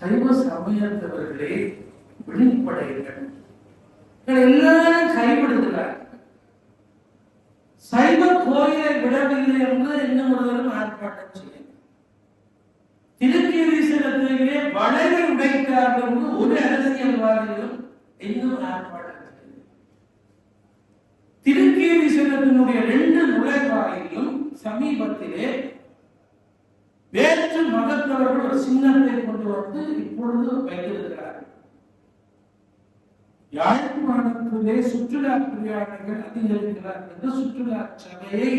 சைவ சமயத்தவர்களே விழிப்படைகள். எல்லாரும் கைவிடுகிறார். சைவ கோயிலை விடவில்லை என்று இன்னும் ஒருவரும் ஆர்ப்பாட்டம் செய்ய. திருக்கீரீஸ்வரத்திலே வளைவை உடைக்கிறார்கள் என்று ஒரு அரசியல்வாதிகளும் இன்னும் ஆர்ப்பாட்டம் செய்ய. திருக்கீரீஸ்வரத்தினுடைய 2 நுழைவாயிலும் சமீபத்திலே வேற்று மதத்தவர்கள் ஒரு சின்னத்தை கொண்டு வந்து இப்பொழுது வைத்திருக்கிறார்கள். யாழ்ப்பாணத்திலே சுற்றுலா பிரயாணிகள் அதிகரிக்கிறார் என்று சுற்றுலா சபையை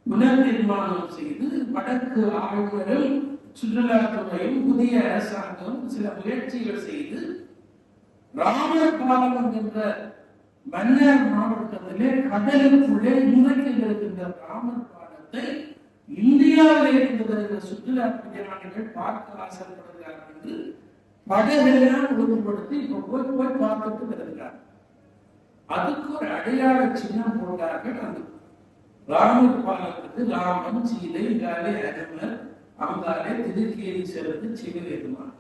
புனர் நிர்மாணம் செய்து வடக்கு ஆளுநரும் சுற்றுலாத்துறையும் புதிய அரசாங்கம் சில முயற்சிகள் செய்து ராமர் பாலம் என்ற மன்னர் மாவட்டத்திலே கடலுக்குள்ளே இன்றைக்கு இருக்கின்ற ராமர் பாலத்தை இந்தியாவில் இருக்கின்ற சுற்றுலா பிரயாணிகள் பார்க்க ஆசைப்படுகிறார்கள் என்று படகெல்லாம் ஒழுங்குபடுத்தி இப்ப போய் பார்த்துட்டு வருகிறார். அதுக்கு ஒரு அடையாள சின்னம் போட்டார்கள். அந்த ராமர் பாலத்துக்கு ராமன், சீதை, இங்காலே அனுமர், அங்காலே திருக்கீரீஸ்வரத்து சிவபெருமான்.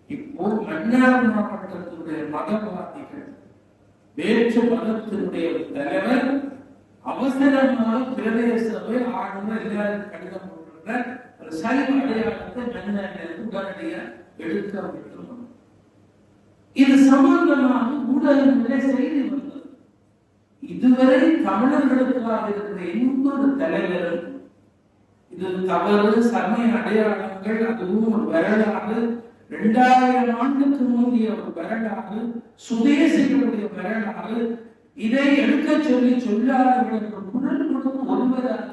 இப்போ மன்னார் மாவட்டத்தினுடைய மதவாதிகள், வேற்று மதத்தினுடைய தலைவர் அவசரமாக பிரதேசவை ஆளுநர் எல்லாரும் கடிதம் போடுறார். ஒரு சைவ அடையாளத்தை மன்னாரிலிருந்து உடனடியாக எடுக்க வேண்டும். இது சம்பந்தமாக ஊடகங்களே செய்தி வந்தது. இதுவரை தமிழர்களுக்காக இருக்கிற இன்னொரு தலைவர் இது தவறு, சமய அடையாளங்கள், அதுவும் ஒரு வரலாறு, 2000 ஆண்டுக்கு முந்தைய ஒரு வரலாறு, சுதேசிகளுடைய வரலாறு, இதை எடுக்க சொல்லி சொல்லாதவர்கள் என்று குரல் கொடுக்கும் ஒருவராக.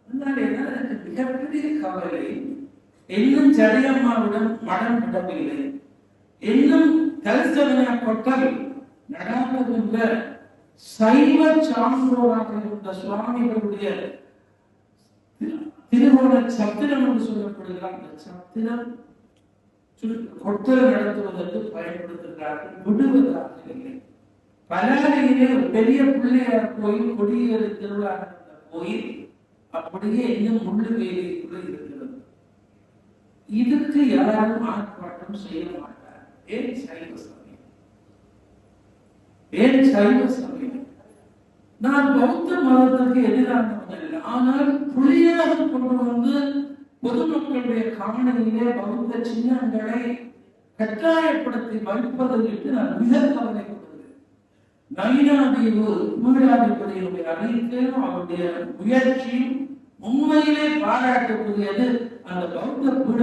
எனக்கு மிகப்பெரிய கவலை, இன்னும் ஜடையம்மாவிடம் மடம் விடவில்லை, இன்னும் தரிசன கொட்டல் நடாதுகின்ற சைவ சான்றோராக இருந்த சுவாமிகளுடைய திருவோண சத்திரம் என்று சொல்லப்படுகிற அந்த சத்திரம் கொட்டல் நடத்துவதற்கு பயன்படுத்துகிறார்கள். விடுவதாக இல்லை. பலாலையிலே ஒரு பெரிய பிள்ளையார் கோயில், கொடியேறு திருவிழா நடந்த கோயில் அப்படியே இன்னும் முள்ளு வேலைக்குள்ள இருக்கிறது. இதுக்கு யாரும் ஆர்ப்பாட்டம் செய்ய மாட்டார். ஏன் சைவ சமயம்? ஏன் சைவ சமயம்? நான் பௌத்த மதத்திற்கு எதிரானவன் இல்லை. ஆனால் புலியாக கொண்டு வந்து பொதுமக்களுடைய காணலிலே பௌத்த சின்னங்களை கட்டாயப்படுத்தி வைப்பது என்று நான் மிக கவலைப்படுகிறேன். நயினாதீவு பீடாதிபதியுடைய அறிக்கையும் அவருடைய முயற்சியும் உண்மையிலே பாராட்டக்கூடியது. அந்த பௌத்த